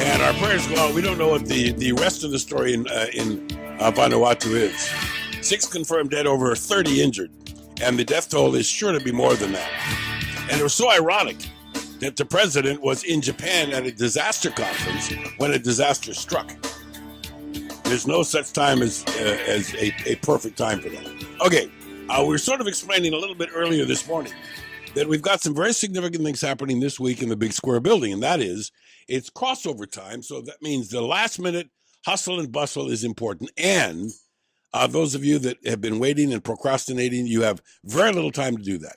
And our prayers go out. We don't know what the rest of the story in Vanuatu is. 6 confirmed dead, over 30 injured. And the death toll is sure to be more than that. And it was so ironic that the president was in Japan at a disaster conference when a disaster struck. There's no such time as a perfect time for that. Okay, we were sort of explaining a little bit earlier this morning that we've got some very significant things happening this week in the Big Square building, and that is, it's crossover time, so that means the last minute hustle and bustle is important. And those of you that have been waiting and procrastinating, you have very little time to do that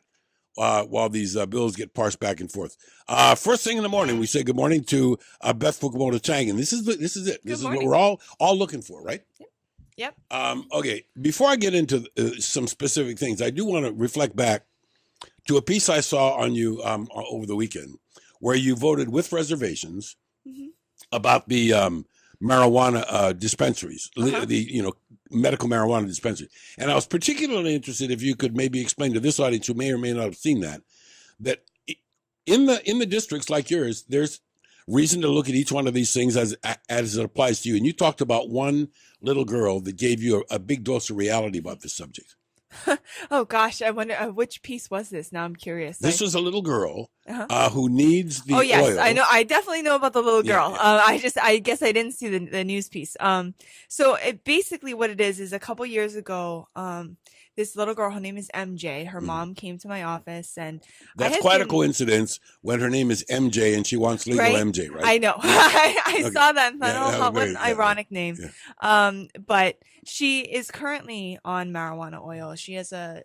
while these bills get parsed back and forth. First thing in the morning, we say good morning to Beth Fukumoto Chang, and this is it. This is what we're all looking for, right? Yep. Okay, before I get into some specific things, I do want to reflect back to a piece I saw on you over the weekend, where you voted with reservations about the marijuana dispensaries, the medical marijuana dispensaries. And I was particularly interested if you could maybe explain to this audience who may or may not have seen that in the districts like yours, there's reason to look at each one of these things as it applies to you. And you talked about one little girl that gave you a big dose of reality about this subject. Oh gosh, I wonder which piece was this? Now I'm curious. This was a little girl who needs the oil. Oh yes, oil. I know. I definitely know about the little girl. Yeah. I guess I didn't see the news piece. So basically what it is a couple years ago, this little girl, her name is MJ. Her mom came to my office, and that's quite a coincidence when her name is MJ and she wants legal MJ, right? I know. I saw that and thought, what an ironic name. Yeah. But she is currently on marijuana oil. She has a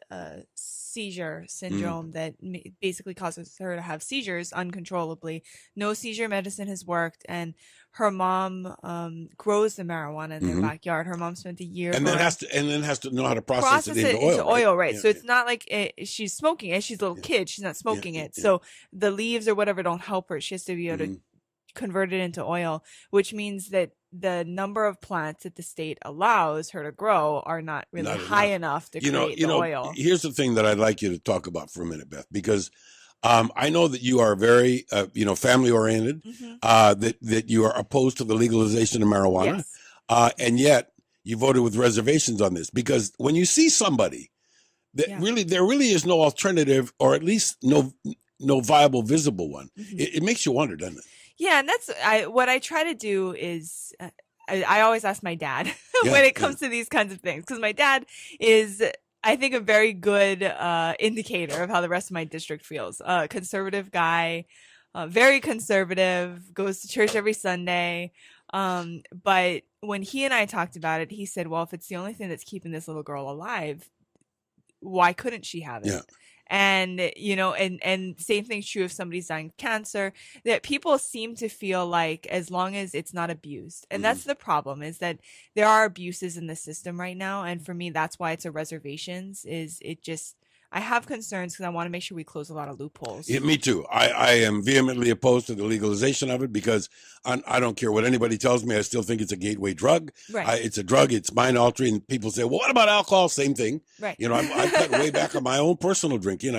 seizure syndrome that basically causes her to have seizures uncontrollably. No seizure medicine has worked, and her mom grows the marijuana in their backyard. Her mom spent a year and then has to know how to process it into oil, right? Yeah, so it's not like she's smoking it. She's a little kid. She's not smoking it. Yeah. So the leaves or whatever don't help her. She has to be able to convert it into oil, which means that the number of plants that the state allows her to grow are not really high enough to create the oil. Here's the thing that I'd like you to talk about for a minute, Beth, because I know that you are very, family oriented, that you are opposed to the legalization of marijuana. Yes. And yet you voted with reservations on this, because when you see somebody that there really is no alternative, or at least no viable, visible one, it makes you wonder, doesn't it? Yeah, and that's what I try to do is I always ask my dad when it comes to these kinds of things, because my dad is, I think, a very good indicator of how the rest of my district feels. Conservative guy, very conservative, goes to church every Sunday. But when he and I talked about it, he said, well, if it's the only thing that's keeping this little girl alive, why couldn't she have it? Yeah. And, and same thing's true if somebody's dying of cancer, that people seem to feel like as long as it's not abused. And that's the problem, is that there are abuses in the system right now. And for me, that's why it's a reservations, I have concerns because I want to make sure we close a lot of loopholes. Yeah, me too. I am vehemently opposed to the legalization of it, because I don't care what anybody tells me. I still think it's a gateway drug. Right. It's a drug. It's mind altering. People say, well, what about alcohol? Same thing. Right. I cut way back on my own personal drinking.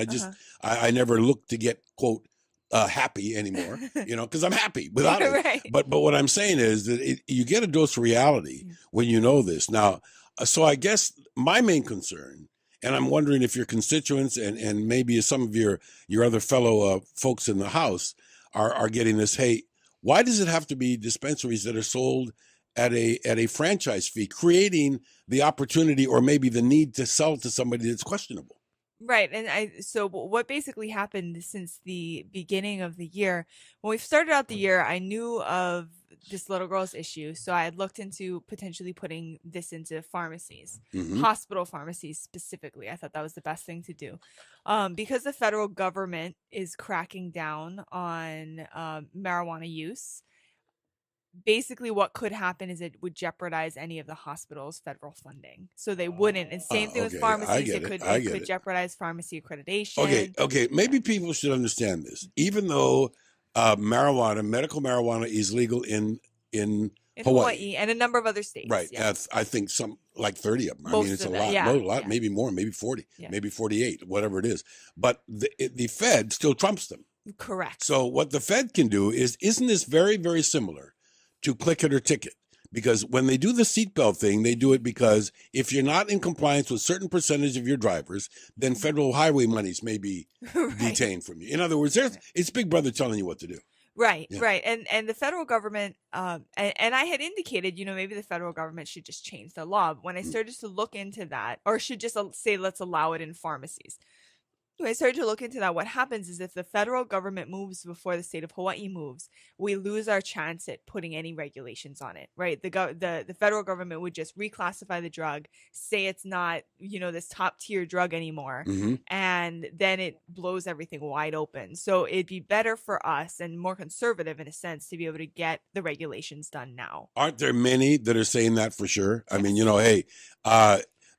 I never look to get, quote, happy anymore, because I'm happy without it. Right. But what I'm saying is that you get a dose of reality when you know this. Now, so I guess my main concern, and I'm wondering if your constituents and maybe some of your other fellow folks in the House are getting this. Hey, why does it have to be dispensaries that are sold at a franchise fee, creating the opportunity or maybe the need to sell to somebody that's questionable? Right. And so what basically happened since the beginning of the year, when we started out the year, I knew of this little girl's issue. So I had looked into potentially putting this into pharmacies, hospital pharmacies specifically. I thought that was the best thing to do, because the federal government is cracking down on marijuana use. Basically, what could happen is it would jeopardize any of the hospital's federal funding. So they wouldn't. And same thing with pharmacies. It could jeopardize pharmacy accreditation. Okay. Maybe people should understand this. Even though medical marijuana is legal in Hawaii and a number of other states. Right. Yeah. I think some like 30 of them. It's a lot, maybe more, maybe 40, maybe 48, whatever it is. But the Fed still trumps them. Correct. So what the Fed can do isn't this very, very similar to click it or ticket. Because when they do the seatbelt thing, they do it because if you're not in compliance with certain percentage of your drivers, then federal highway monies may be detained from you. In other words, it's Big Brother telling you what to do. Right, right. And the federal government, and I had indicated, maybe the federal government should just change the law. But when I started to look into that, or should just say, let's allow it in pharmacies. When I started to look into that, what happens is if the federal government moves before the state of Hawaii moves, we lose our chance at putting any regulations on it, right? The federal government would just reclassify the drug, say it's not, this top tier drug anymore, and then it blows everything wide open. So it'd be better for us and more conservative in a sense to be able to get the regulations done now. Aren't there many that are saying that for sure? I mean, hey,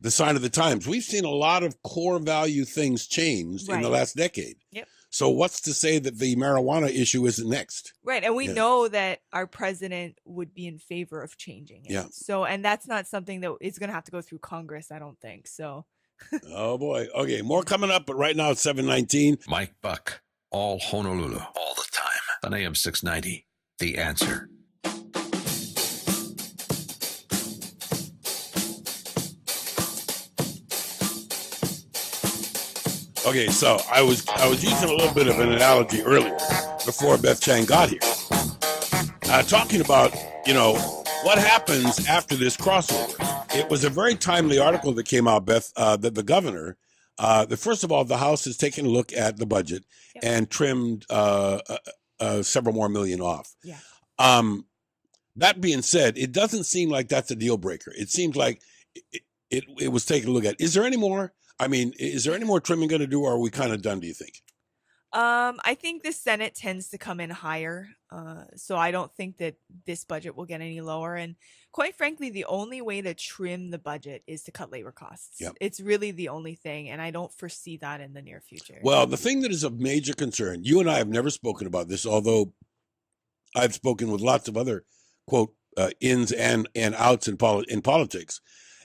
the sign of the times. We've seen a lot of core value things changed in the last decade. Yep. So what's to say that the marijuana issue isn't next? Right. And we know that our president would be in favor of changing it. Yeah. So, and that's not something that is going to have to go through Congress, I don't think. So. Oh, boy. Okay. More coming up, but right now it's 7:19. Mike Buck, all Honolulu, all the time. On AM 690, The Answer. Okay, so I was using a little bit of an analogy earlier before Beth Chang got here, talking about what happens after this crossover. It was a very timely article that came out, Beth, that the governor, first of all, the House has taken a look at the budget and trimmed several more million off. Yeah. That being said, it doesn't seem like that's a deal breaker. It seems like it was taken a look at. Is there any more? I mean, is there any more trimming going to do, or are we kind of done, do you think? I think the Senate tends to come in higher. So I don't think that this budget will get any lower. And quite frankly, the only way to trim the budget is to cut labor costs. Yep. It's really the only thing. And I don't foresee that in the near future. Well, the thing that is of major concern, you and I have never spoken about this, although I've spoken with lots of other, quote, ins and outs in politics,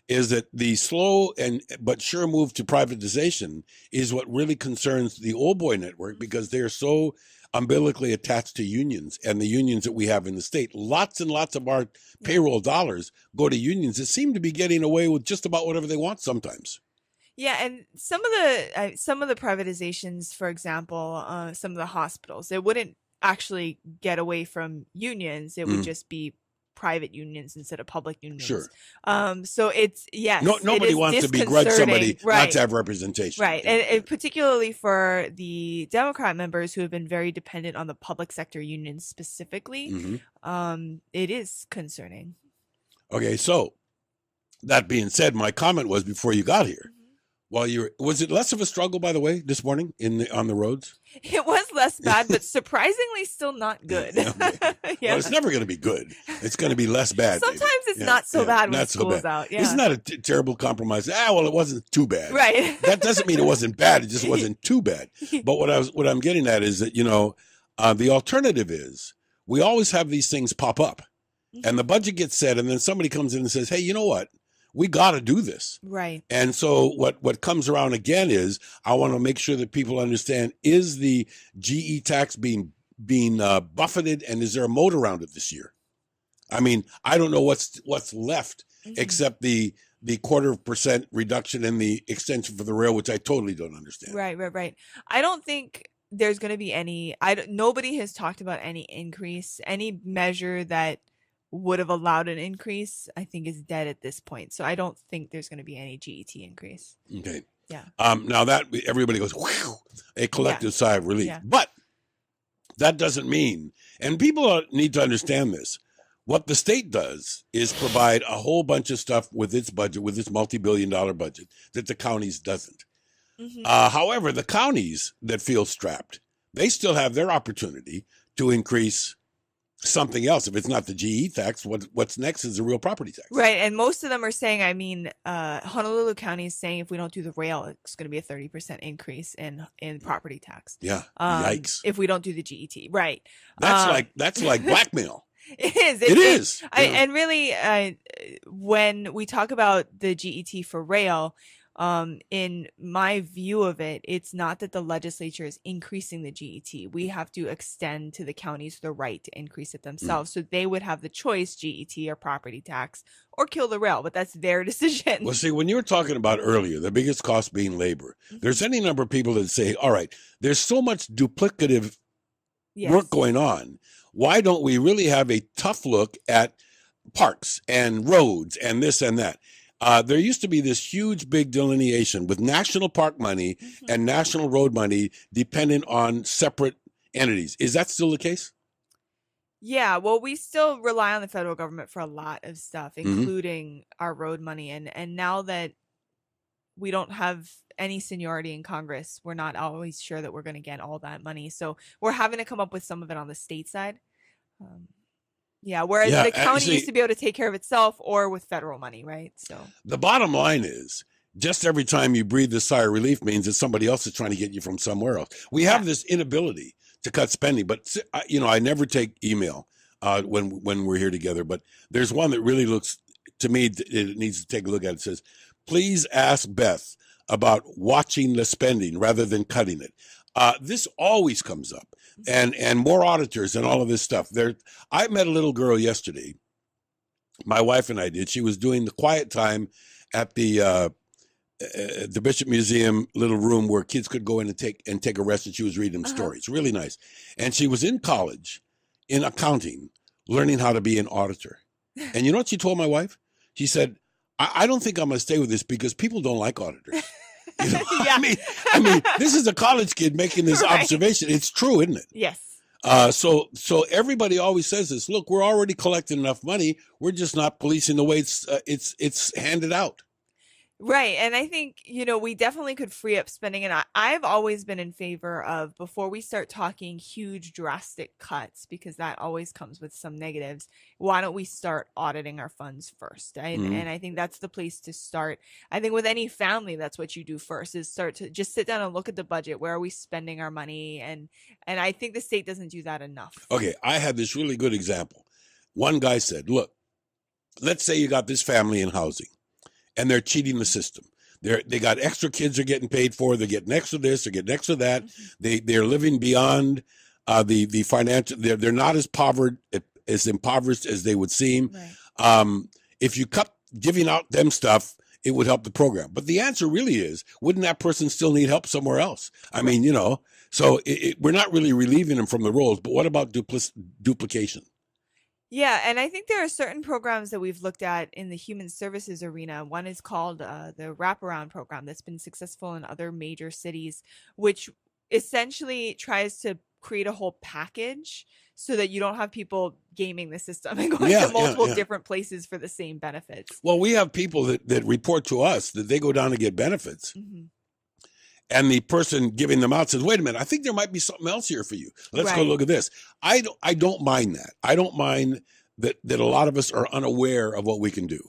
is that the slow but sure move to privatization is what really concerns the old boy network, because they're so umbilically attached to unions and the unions that we have in the state. Lots and lots of our payroll dollars go to unions that seem to be getting away with just about whatever they want sometimes. Yeah, and some of the privatizations, for example, some of the hospitals, it wouldn't actually get away from unions. It would just be private unions instead of public unions. Sure. So it's, yes. Nobody wants to begrudge somebody not to have representation. Right. And particularly for the Democrat members who have been very dependent on the public sector unions specifically, it is concerning. Okay, so that being said, my comment was before you got here. Was it less of a struggle, by the way, this morning on the roads? It was less bad, but surprisingly still not good. Well, it's never going to be good. It's going to be less bad. Sometimes it's not so bad when school's out. Yeah. Isn't that a terrible compromise? Well, it wasn't too bad. Right. That doesn't mean it wasn't bad. It just wasn't too bad. But what I'm getting at is that, the alternative is we always have these things pop up and the budget gets set, and then somebody comes in and says, hey, you know what? We got to do this. Right. And so what comes around again is I want to make sure that people understand, is the GE tax being buffeted, and is there a moat around it this year? I mean, I don't know what's left except the 0.25% reduction in the extension for the rail, which I totally don't understand. Right. I don't think there's going to be any, nobody has talked about any increase, any measure that would have allowed an increase, I think, is dead at this point. So I don't think there's going to be any GET increase. Okay. Yeah. Now that everybody goes, whew, a collective sigh of relief. Yeah. But that doesn't mean, and people need to understand this, what the state does is provide a whole bunch of stuff with its budget, with its multi-billion-dollar budget, that the counties doesn't. However, the counties that feel strapped, they still have their opportunity to increase something else. If it's not the GE tax, what's next is the real property tax. Right. And most of them are saying, Honolulu County is saying if we don't do the rail, it's going to be a 30% increase in property tax. Yeah. Yikes. If we don't do the GET. Right. That's like blackmail. It is. It is. And really, when we talk about the GET for rail, In my view of it, it's not that the legislature is increasing the GET. We have to extend to the counties the right to increase it themselves. So they would have the choice, GET or property tax, or kill the rail, but that's their decision. Well, see, when you were talking about earlier, the biggest cost being labor, there's any number of people that say, all right, there's so much duplicative work going on. Why don't we really have a tough look at parks and roads and this and that? There used to be this huge, big delineation with national park money and national road money dependent on separate entities. Is that still the case? Yeah, well, we still rely on the federal government for a lot of stuff, including our road money. And now that we don't have any seniority in Congress, we're not always sure that we're going to get all that money. So we're having to come up with some of it on the state side. Whereas the county used to be able to take care of itself or with federal money, right? So the bottom line is, just every time you breathe this sigh of relief means that somebody else is trying to get you from somewhere else. We have this inability to cut spending, but I never take email when we're here together. But there's one that really looks to me, it needs to take a look at it. It says, please ask Beth about watching the spending rather than cutting it. This always comes up, and more auditors and all of this stuff. I met a little girl yesterday. My wife and I did. She was doing the quiet time at the Bishop Museum little room where kids could go in and take a rest, and she was reading them stories. Really nice. And she was in college in accounting, learning how to be an auditor. And you know what she told my wife? She said, I don't think I'm going to stay with this because people don't like auditors. You know? I mean, this is a college kid making this observation. It's true, isn't it? Yes. So everybody always says this. Look, we're already collecting enough money. We're just not policing the way it's handed out. Right. And I think, we definitely could free up spending. And I've always been in favor of, before we start talking huge, drastic cuts, because that always comes with some negatives, why don't we start auditing our funds first? And I think that's the place to start. I think with any family, that's what you do first, is start to just sit down and look at the budget. Where are we spending our money? And I think the state doesn't do that enough. Okay. I had this really good example. One guy said, look, let's say you got this family in housing, and they're cheating the system. They got extra kids they're getting paid for. They're getting extra this. They're getting extra that. They're living beyond the financial. They're not as impoverished as they would seem. Right. If you cut giving out them stuff, it would help the program. But the answer really is, wouldn't that person still need help somewhere else? I mean, so we're not really relieving them from the roles. But what about duplication? Yeah, and I think there are certain programs that we've looked at in the human services arena. One is called the Wraparound program that's been successful in other major cities, which essentially tries to create a whole package so that you don't have people gaming the system and going to multiple different places for the same benefits. Well, we have people that report to us that they go down to get benefits. And the person giving them out says, wait a minute, I think there might be something else here for you. Let's go look at this. I don't mind that. I don't mind that a lot of us are unaware of what we can do.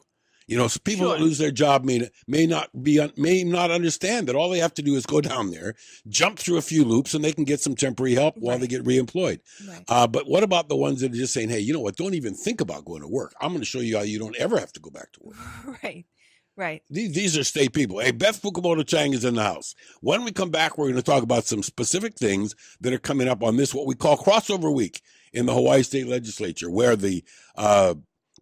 So people that lose their job may not understand that all they have to do is go down there, jump through a few loops, and they can get some temporary help while they get reemployed. But what about the ones that are just saying, hey, you know what, don't even think about going to work. I'm going to show you how you don't ever have to go back to work. Right. These are state people. Hey, Beth Fukumoto Chang is in the house. When we come back, we're going to talk about some specific things that are coming up on this, what we call crossover week in the Hawaii State Legislature, where the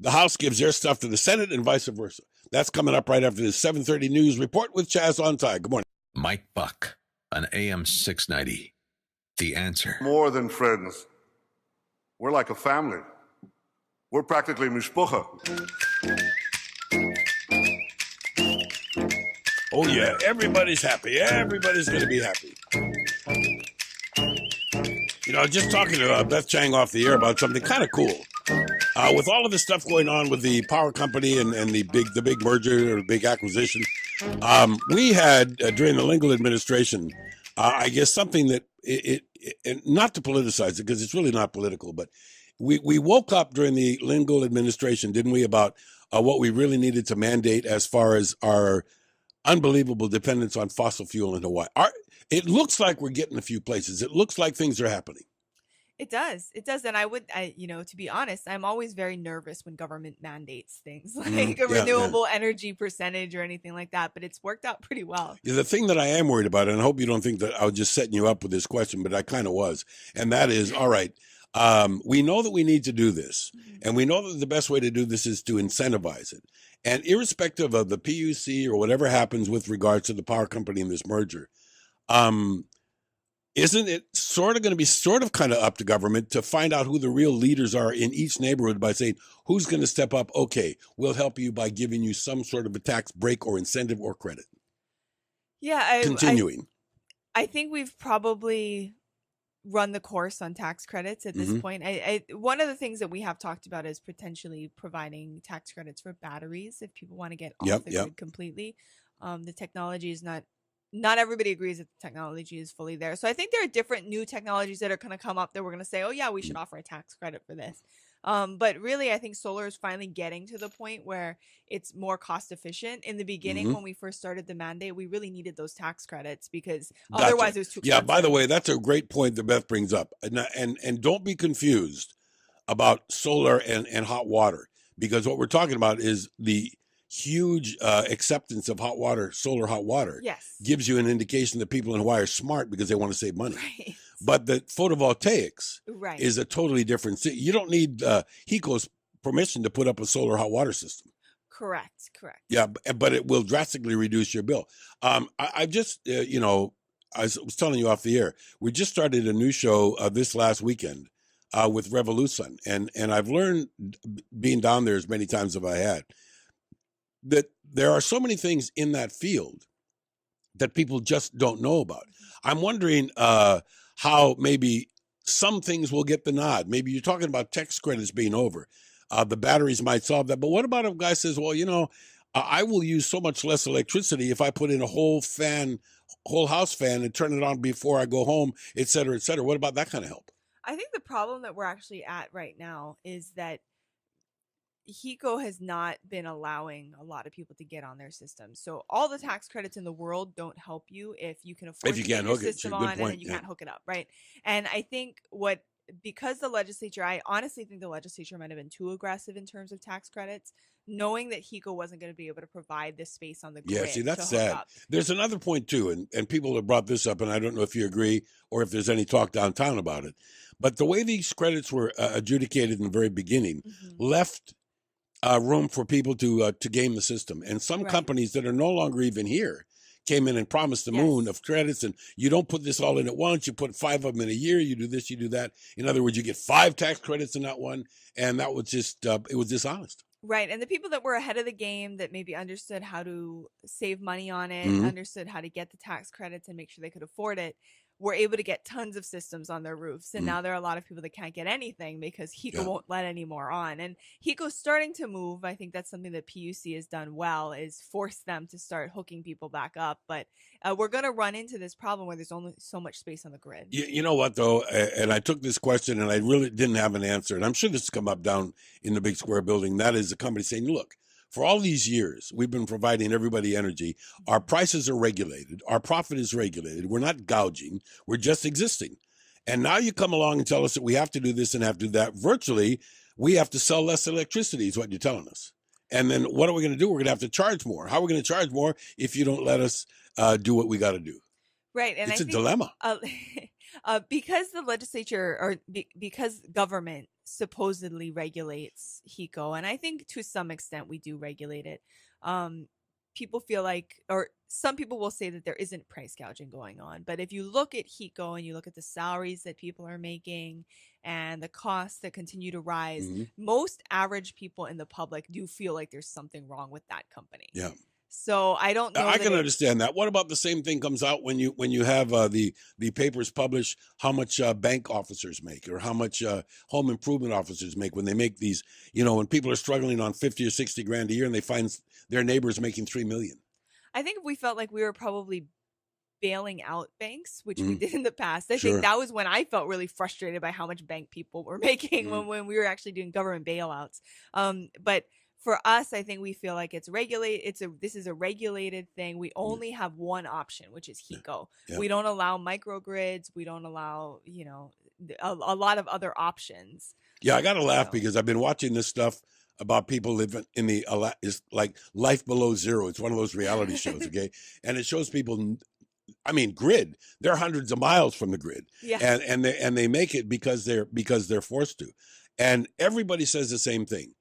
House gives their stuff to the Senate and vice versa. That's coming up right after this 7:30 news report with Chaz on time. Good morning. Mike Buck, on AM 690. The Answer. More than friends. We're like a family. We're practically mishpucha. Oh, yeah. Everybody's happy. Everybody's going to be happy. Just talking to Beth Chang off the air about something kind of cool. With all of this stuff going on with the power company and the big merger or the big acquisition, we had, during the Lingle administration, I guess something that, not to politicize it, because it's really not political, but we woke up during the Lingle administration, didn't we, about what we really needed to mandate as far as our unbelievable dependence on fossil fuel in Hawaii. It looks like we're getting a few places. It looks like things are happening. It does. It does. And to be honest, I'm always very nervous when government mandates things like a renewable energy percentage or anything like that, but it's worked out pretty well. Yeah, the thing that I am worried about, and I hope you don't think that I was just setting you up with this question, but I kind of was, and that is, all right, we know that we need to do this, and we know that the best way to do this is to incentivize it. And irrespective of the PUC or whatever happens with regards to the power company in this merger, isn't it sort of going to be kind of up to government to find out who the real leaders are in each neighborhood by saying, who's going to step up? Okay, we'll help you by giving you some sort of a tax break or incentive or credit. Yeah. Continuing. I think we've probably run the course on tax credits at this point. One of the things that we have talked about is potentially providing tax credits for batteries if people want to get off the grid completely. The technology is not everybody agrees that the technology is fully there. So I think there are different new technologies that are going to come up that we're going to say, oh yeah, we should offer a tax credit for this. But really, I think solar is finally getting to the point where it's more cost efficient. In the beginning, when we first started the mandate, we really needed those tax credits because otherwise it was too expensive. Yeah, by the way, that's a great point that Beth brings up. And don't be confused about solar and hot water, because what we're talking about is the huge acceptance of solar hot water gives you an indication that people in Hawaii are smart because they want to save money. Right. But the photovoltaics is a totally different thing. You don't need HECO's permission to put up a solar hot water system. Correct. Yeah, but it will drastically reduce your bill. I just, I was telling you off the air, we just started a new show this last weekend with Revolution. And I've learned, being down there as many times as I had, that there are so many things in that field that people just don't know about. I'm wondering how maybe some things will get the nod. Maybe you're talking about tax credits being over. The batteries might solve that. But what about if a guy says, well, I will use so much less electricity if I put in a whole house fan and turn it on before I go home, et cetera, et cetera. What about that kind of help? I think the problem that we're actually at right now is that HECO has not been allowing a lot of people to get on their system. So all the tax credits in the world don't help you if you can afford to get your system on and then you can't hook it up, right? And I think because the legislature, I honestly think the legislature might have been too aggressive in terms of tax credits, knowing that HECO wasn't going to be able to provide this space on the grid. Yeah, see, that's sad. There's another point too, and people have brought this up, and I don't know if you agree or if there's any talk downtown about it, but the way these credits were adjudicated in the very beginning left room for people to game the system. And some companies that are no longer even here came in and promised the moon of credits, and you don't put this all in at once. You put 5 of them in a year. You do this, you do that. In other words, you get 5 tax credits in that one, and that was just it was dishonest. Right. And the people that were ahead of the game that maybe understood how to save money on it, understood how to get the tax credits and make sure they could afford it, were able to get tons of systems on their roofs. And now there are a lot of people that can't get anything because HECO won't let any more on. And HECO's starting to move. I think that's something that PUC has done well, is force them to start hooking people back up. But we're going to run into this problem where there's only so much space on the grid. You know what, though? And I took this question and I really didn't have an answer. And I'm sure this has come up down in the big square building. That is the company saying, look, for all these years, we've been providing everybody energy. Our prices are regulated. Our profit is regulated. We're not gouging. We're just existing. And now you come along and tell us that we have to do this and have to do that. Virtually, we have to sell less electricity is what you're telling us. And then what are we going to do? We're going to have to charge more. How are we going to charge more if you don't let us do what we got to do? Right. And it's a dilemma. Because the legislature or because government supposedly regulates HECO, and I think to some extent we do regulate it, people feel like, or some people will say that there isn't price gouging going on. But if you look at HECO and you look at the salaries that people are making and the costs that continue to rise, most average people in the public do feel like there's something wrong with that company. Yeah. So I don't know. I can understand that. What about the same thing comes out when you have the papers publish how much bank officers make or how much home improvement officers make when they make these, when people are struggling on 50 or 60 grand a year and they find their neighbors making $3 million. I think we felt like we were probably bailing out banks, which we did in the past. I think that was when I felt really frustrated by how much bank people were making when we were actually doing government bailouts. But for us, I think we feel like it's regulated. This is a regulated thing. We only have one option, which is HECO. Yeah. We don't allow microgrids. We don't allow, a lot of other options. Yeah, I got to laugh because I've been watching this stuff about people living in it's like Life Below Zero. It's one of those reality shows, okay? And it shows people, grid. They're hundreds of miles from the grid. Yeah. And they make it because they're forced to. And everybody says the same thing.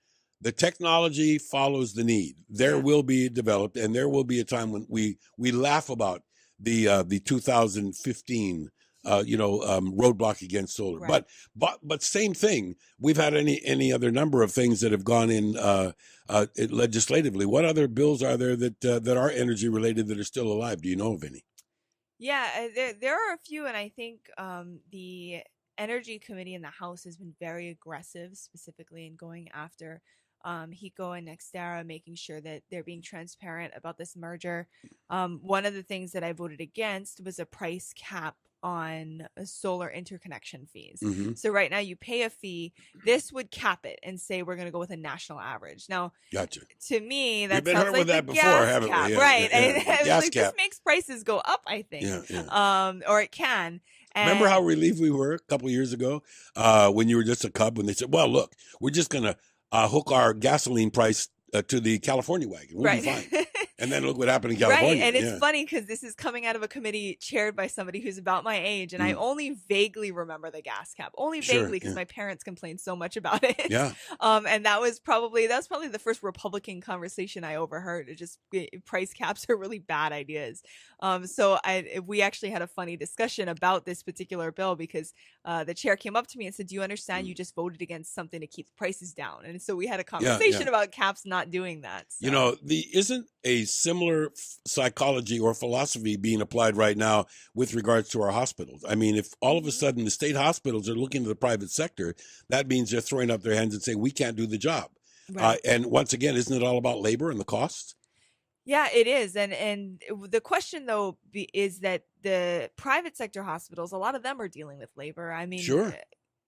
The technology follows the need. There will be developed, and there will be a time when we laugh about the 2015 roadblock against solar. Right. But same thing. We've had any other number of things that have gone in legislatively. What other bills are there that are energy related that are still alive? Do you know of any? Yeah, there are a few, and I think the Energy Committee in the House has been very aggressive, specifically in going after HECO and NextEra, making sure that they're being transparent about this merger. One of the things that I voted against was a price cap on solar interconnection fees. Mm-hmm. So right now you pay a fee. This would cap it and say we're going to go with a national average. Now, gotcha. To me, that We've been sounds hurt like with that the before, gas haven't cap, we? Yeah, right? yeah, And yeah. Gas cap. this makes prices go up, I think. Yeah. Or it can. And Remember how relieved we were a couple of years ago when you were just a cub, when they said, well, look, we're just going to hook our gasoline price to the California wagon. We'll be fine. And then look what happened in California. Right, and it's funny because this is coming out of a committee chaired by somebody who's about my age, and I only vaguely remember the gas cap, only vaguely because my parents complained so much about it. Yeah. And that was probably the first Republican conversation I overheard. It just price caps are really bad ideas. So we actually had a funny discussion about this particular bill because the chair came up to me and said, "Do you understand? You just voted against something to keep the prices down." And so we had a conversation about caps not doing that. So. Isn't a similar psychology or philosophy being applied right now with regards to our hospitals? I mean, if all of a sudden the state hospitals are looking to the private sector, that means they're throwing up their hands and saying, we can't do the job. Right. And once again, isn't it all about labor and the costs? Yeah, it is. And the question, though, is that the private sector hospitals, a lot of them are dealing with labor. I mean, sure.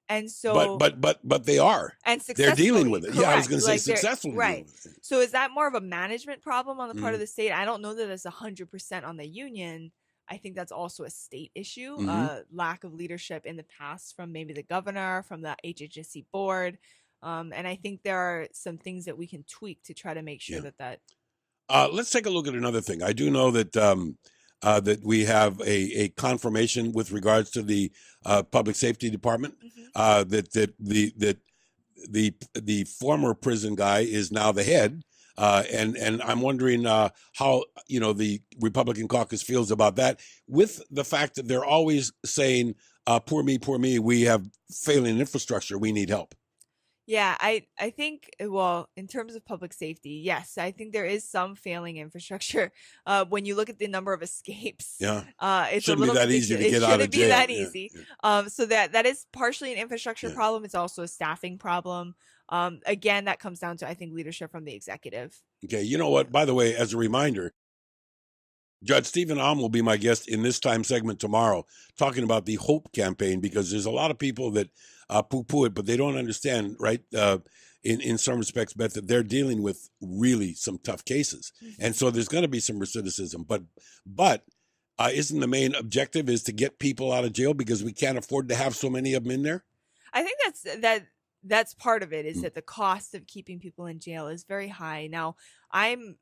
And so, but they are, and they're dealing with it. Correct. Yeah, I was going to say successfully. Right. So is that more of a management problem on the part of the state? I don't know that it's 100% on the union. I think that's also a state issue, lack of leadership in the past from maybe the governor, from the HHSC board. And I think there are some things that we can tweak to try to make sure that. Let's take a look at another thing. I do know that that we have a confirmation with regards to the public safety department that the former prison guy is now the head, and I'm wondering how the Republican caucus feels about that, with the fact that they're always saying poor me, we have failing infrastructure, we need help. Yeah, I think, well, in terms of public safety, yes, I think there is some failing infrastructure. When you look at the number of escapes, it's shouldn't a little be that easy to get out of jail. Shouldn't be that easy. So that is partially an infrastructure problem. It's also a staffing problem. Again, that comes down to, I think, leadership from the executive. Okay, you know what? By the way, as a reminder, Judge Stephen Alm will be my guest in this time segment tomorrow, talking about the HOPE campaign, because there's a lot of people that poo-poo it, but they don't understand, right, in some respects, Beth, that they're dealing with really some tough cases. And so there's going to be some recidivism. But isn't the main objective is to get people out of jail because we can't afford to have so many of them in there? I think that's part of it, is that the cost of keeping people in jail is very high. Now, I'm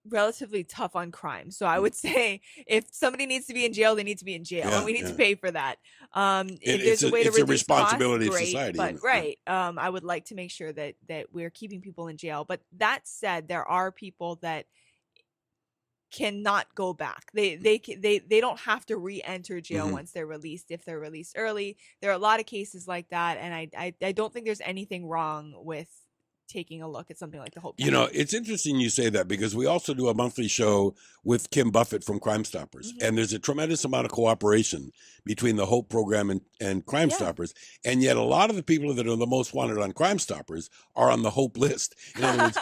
relatively tough on crime, so I would say if somebody needs to be in jail, they need to be in jail, and we need to pay for that. If there's a way to reduce responsibility costs, of society, but I would like to make sure that we're keeping people in jail. But that said, there are people that cannot go back. They don't have to re-enter jail once they're released, if they're released early. There are a lot of cases like that, and I don't think there's anything wrong with taking a look at something like the Hope. It's interesting you say that, because we also do a monthly show with Kim Buffett from Crime Stoppers, and there's a tremendous amount of cooperation between the Hope program and Crime Stoppers, and yet a lot of the people that are the most wanted on Crime Stoppers are on the Hope list. In other words,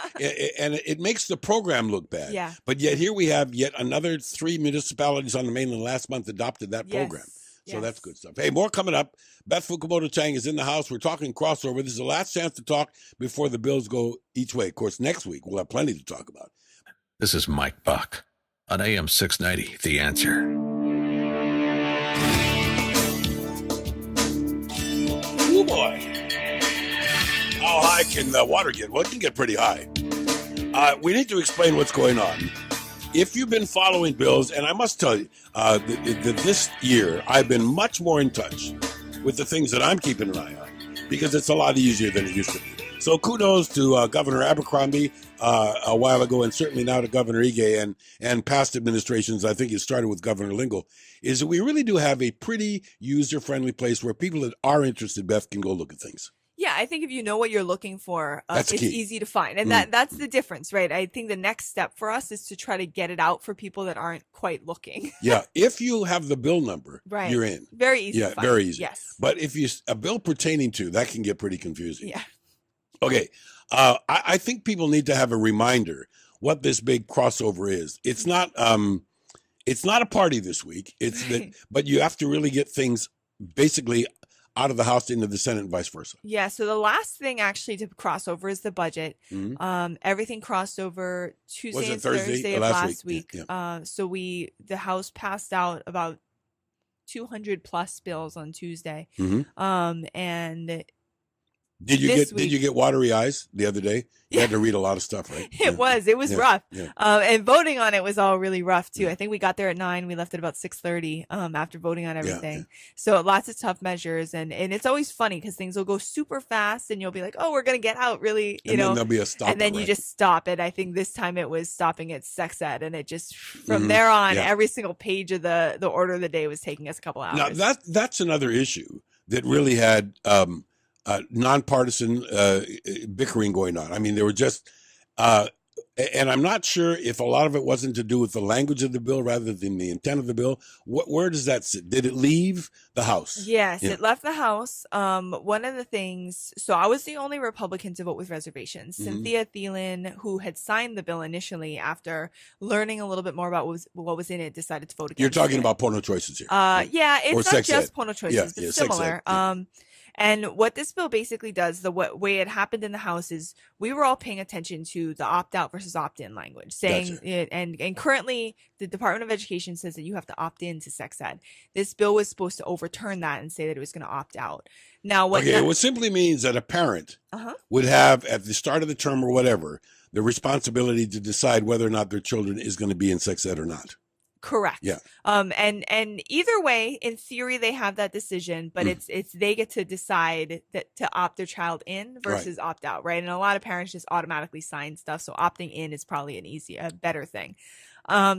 and it makes the program look bad. Yeah. But yet here we have yet another 3 municipalities on the mainland last month adopted that program. So that's good stuff. Hey, more coming up. Beth Fukumoto Chang is in the house. We're talking crossover. This is the last chance to talk before the bills go each way. Of course, next week we'll have plenty to talk about. This is Mike Buck on AM 690, The Answer. Oh, boy. How high can the water get? Well, it can get pretty high. We need to explain what's going on. If you've been following bills, and I must tell you, this year I've been much more in touch with the things that I'm keeping an eye on because it's a lot easier than it used to be. So kudos to Governor Abercrombie a while ago, and certainly now to Governor Ige and past administrations. I think it started with Governor Lingle. Is that we really do have a pretty user-friendly place where people that are interested, Beth, can go look at things. Yeah, I think if you know what you're looking for, it's key. easy to find. And that's the difference, right? I think the next step for us is to try to get it out for people that aren't quite looking. Yeah, if you have the bill number, you're in. Very easy to find. Very easy. Yes. But if a bill pertaining to, that can get pretty confusing. Yeah. Okay, I think people need to have a reminder what this big crossover is. It's not a party this week. But you have to really get things basically out of the House into the Senate and vice versa. Yeah. So the last thing actually to cross over is the budget. Mm-hmm. Everything crossed over Tuesday and Thursday Thursday of last week. Yeah. So the House passed out about 200 plus bills on Tuesday. Mm-hmm. And did you get watery eyes the other day? You had to read a lot of stuff, right? It was rough. Yeah. And voting on it was all really rough too. I think we got there at 9. We left at about 6:30 after voting on everything. Yeah. So lots of tough measures, and it's always funny because things will go super fast, and you'll be like, "Oh, we're gonna get out really," and then there'll be a stop. And then you just stop it. I think this time it was stopping at sex ed, and it just from there on, every single page of the order of the day was taking us a couple hours. Now that's another issue that really had nonpartisan bickering going on. I mean, there were just, and I'm not sure if a lot of it wasn't to do with the language of the bill rather than the intent of the bill. Where does that sit? Did it leave the House? Yes, it left the House. One of the things, so I was the only Republican to vote with reservations. Mm-hmm. Cynthia Thielen, who had signed the bill initially after learning a little bit more about what was in it, decided to vote against it. You're talking about Pono choices here. Yeah, it's not just Pono choices, but similar. And what this bill basically does, the way it happened in the House is we were all paying attention to the opt-out versus opt-in language, saying it, and currently the Department of Education says that you have to opt in to sex ed. This bill was supposed to overturn that and say that it was going to opt out. Now, what simply means that a parent would have at the start of the term or whatever the responsibility to decide whether or not their children is going to be in sex ed or not. Correct. Yeah. And either way, in theory, they have that decision, but it's they get to decide that to opt their child in versus opt out, right? And a lot of parents just automatically sign stuff, so opting in is probably a better thing.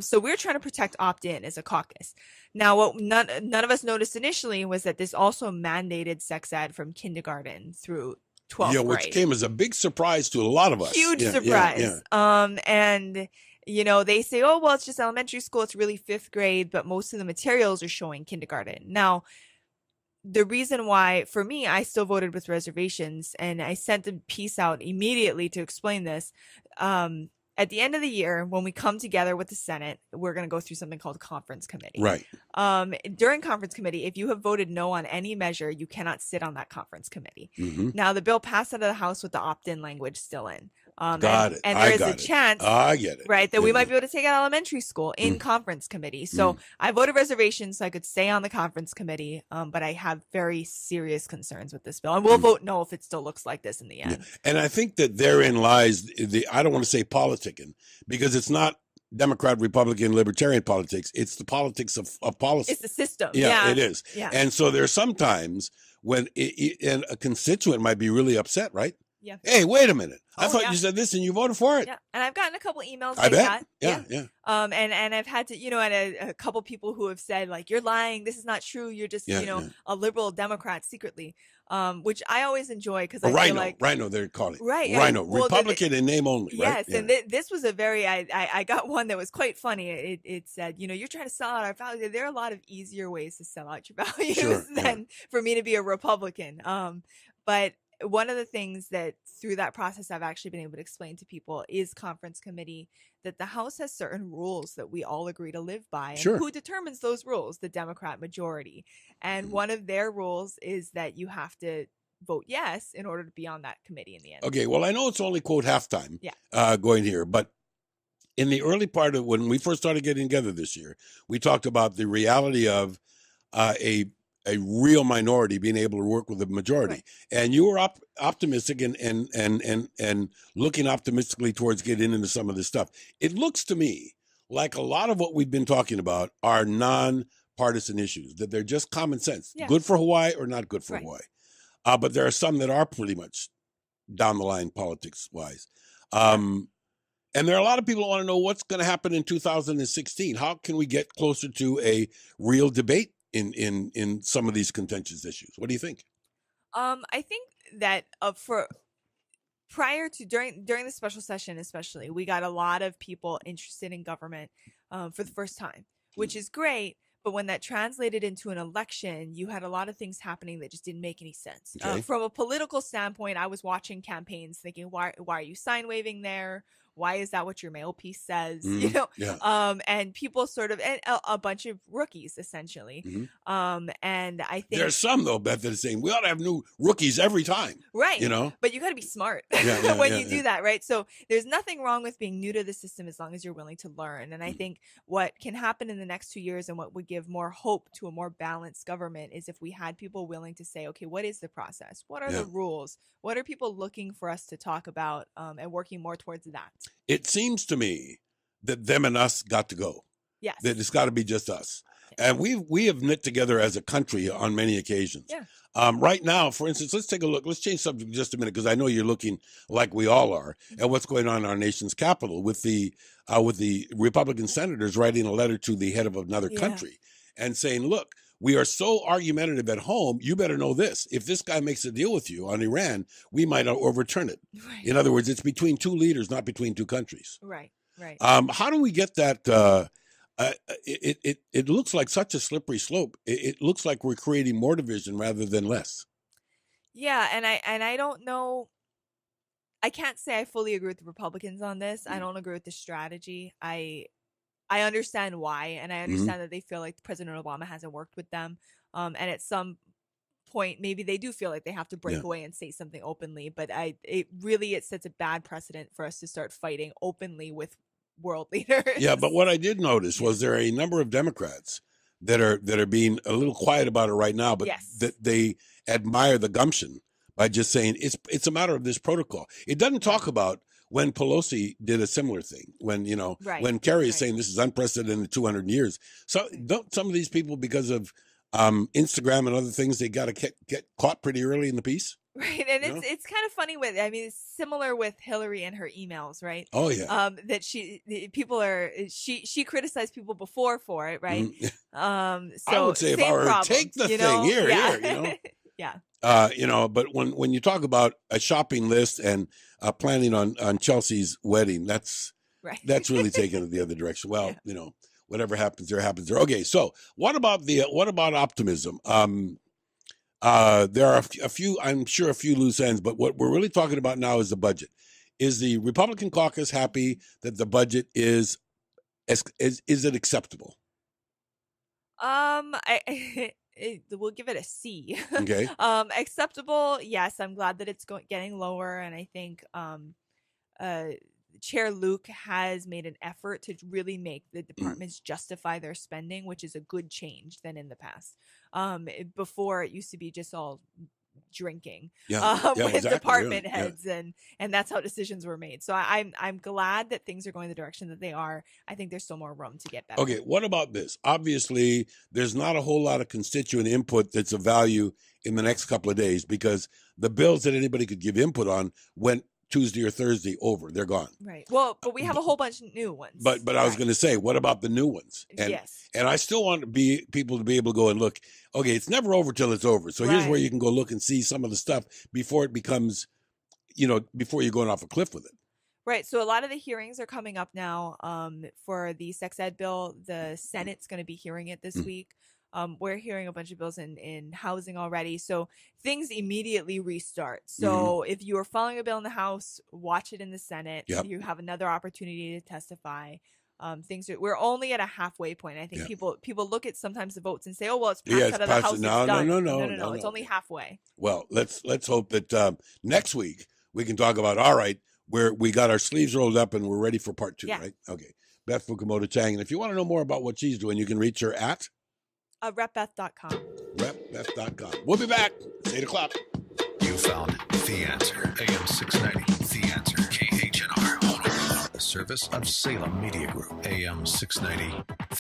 So we're trying to protect opt in as a caucus. Now, what none of us noticed initially was that this also mandated sex ed from kindergarten through 12th grade. Which came as a big surprise to a lot of us. Huge surprise. And they say, oh, well, it's just elementary school. It's really 5th grade, but most of the materials are showing kindergarten. Now, the reason why, for me, I still voted with reservations, and I sent a piece out immediately to explain this. At the end of the year, when we come together with the Senate, we're going to go through something called conference committee. Right. During conference committee, if you have voted no on any measure, you cannot sit on that conference committee. Mm-hmm. Now, the bill passed out of the House with the opt-in language still in. Got it. And there is a chance, I get it, right, that we might be able to take out elementary school in conference committee. So I voted reservations so I could stay on the conference committee, but I have very serious concerns with this bill. And we'll vote no if it still looks like this in the end. Yeah. And I think that therein lies I don't want to say politicking, because it's not Democrat, Republican, Libertarian politics. It's the politics of policy. It's the system. Yeah, it is. Yeah. And so there's sometimes when and a constituent might be really upset, right? Yeah. Hey, wait a minute. I thought you said this and you voted for it. Yeah. And I've gotten a couple emails I like bet. that. Yeah. And I've had to, and a couple people who have said, like, you're lying. This is not true. You're just, a liberal Democrat secretly, which I always enjoy because I feel like. Rhino, they're calling it. Right. Rhino. Well, Republican in name only. Yes. Right? And this was a very, I got one that was quite funny. It said, you're trying to sell out our values. There are a lot of easier ways to sell out your values than for me to be a Republican. But one of the things that through that process I've actually been able to explain to people is conference committee, that the House has certain rules that we all agree to live by. And Sure. who determines those rules? The Democrat majority. And one of their rules is that you have to vote yes in order to be on that committee in the end. Okay, well, I know it's only, quote, halftime Yeah. going here, but in the early part of when we first started getting together this year, we talked about the reality of a real minority being able to work with the majority. Right. And you were optimistic and looking optimistically towards getting into some of this stuff. It looks to me like a lot of what we've been talking about are non-partisan issues, that they're just common sense, Yeah. good for Hawaii or not good for Right. Hawaii. But there are some that are pretty much down the line politics-wise. And there are a lot of people who want to know what's going to happen in 2016. How can we get closer to a real debate in some of these contentious issues? What do you think? I think that for prior to during the special session, especially, we got a lot of people interested in government for the first time, which is great. But when that translated into an election, you had a lot of things happening that just didn't make any sense. Okay. From a political standpoint, I was watching campaigns thinking, why are you sign waving there? Why is that what your mail piece says? You know, Yeah. and people sort of, and a bunch of rookies essentially. And I think There's some though, Beth, that are saying we ought to have new rookies every time. right. You know, but you got to be smart Yeah, when you do that, right? So there's nothing wrong with being new to the system as long as you're willing to learn. And I think what can happen in the next 2 years and what would give more hope to a more balanced government is if we had people willing to say, okay, what is the process? What are the rules? What are people looking for us to talk about and working more towards that? It seems to me that them and us got to go. Yes. That it's got to be just us. And we have knit together as a country on many occasions. Yeah. Right now, for instance, let's take a look. Let's change subject just a minute because I know you're looking like we all are at what's going on in our nation's capital with the Republican senators writing a letter to the head of another country and saying, look, we are so argumentative at home. You better know this. If this guy makes a deal with you on Iran, we might overturn it. Right. In other words, it's between two leaders, not between two countries. Right. Right. How do we get that? It looks like such a slippery slope. It looks like we're creating more division rather than less. Yeah, and I don't know. I can't say I fully agree with the Republicans on this. I don't agree with the strategy. I understand why, and I understand that they feel like President Obama hasn't worked with them. And at some point, maybe they do feel like they have to break away and say something openly. But it sets a bad precedent for us to start fighting openly with world leaders. Yeah, but what I did notice was there are a number of Democrats that are being a little quiet about it right now, but that they admire the gumption by just saying it's a matter of this protocol. It doesn't talk about when Pelosi did a similar thing, when when Kerry is saying this is unprecedented in 200 years. So don't some of these people, because of Instagram and other things, they got to get caught pretty early in the piece? Right, and it's kind of funny it's similar with Hillary and her emails, right? Oh yeah. That she criticized people before for it, right? So I would say if I were problems, take the thing here, yeah. But when you talk about a shopping list and planning on Chelsea's wedding, that's really taking it the other direction. Well, whatever happens there happens there. Okay, so what about optimism? There are a few, I'm sure, a few loose ends, but what we're really talking about now is the budget. Is the Republican caucus happy that the budget is it acceptable? We'll give it a C. Okay. Acceptable, yes. I'm glad that it's getting lower, and I think Chair Luke has made an effort to really make the departments justify their spending, which is a good change than in the past. Before it used to be just all drinking with department heads, and that's how decisions were made. So I'm glad that things are going the direction that they are. I think there's still more room to get better. Okay, what about this? Obviously, there's not a whole lot of constituent input that's of value in the next couple of days because the bills that anybody could give input on went Tuesday or Thursday over. They're gone. Right. Well, but we have a whole bunch of new ones. But I was going to say, what about the new ones? And I still want people to be able to go and look. Okay, it's never over till it's over. So here's where you can go look and see some of the stuff before it becomes, before you're going off a cliff with it. Right. So a lot of the hearings are coming up now for the sex ed bill. The Senate's going to be hearing it this week. We're hearing a bunch of bills in housing already. So things immediately restart. So if you are following a bill in the House, watch it in the Senate. Yep. You have another opportunity to testify. We're only at a halfway point. I think people look at sometimes the votes and say, oh, well, it's passed out of the House. No. It's only halfway. Well, let's hope that next week we can talk about, all right, where we got our sleeves rolled up and we're ready for part 2, right? Okay. Beth Fukumoto Chang. And if you want to know more about what she's doing, you can reach her at repbeth.com. Repbeth.com. We'll be back. It's 8 o'clock. You found The Answer. AM 690. The Answer. KHNR. Honolulu. A service of Salem Media Group. AM 690.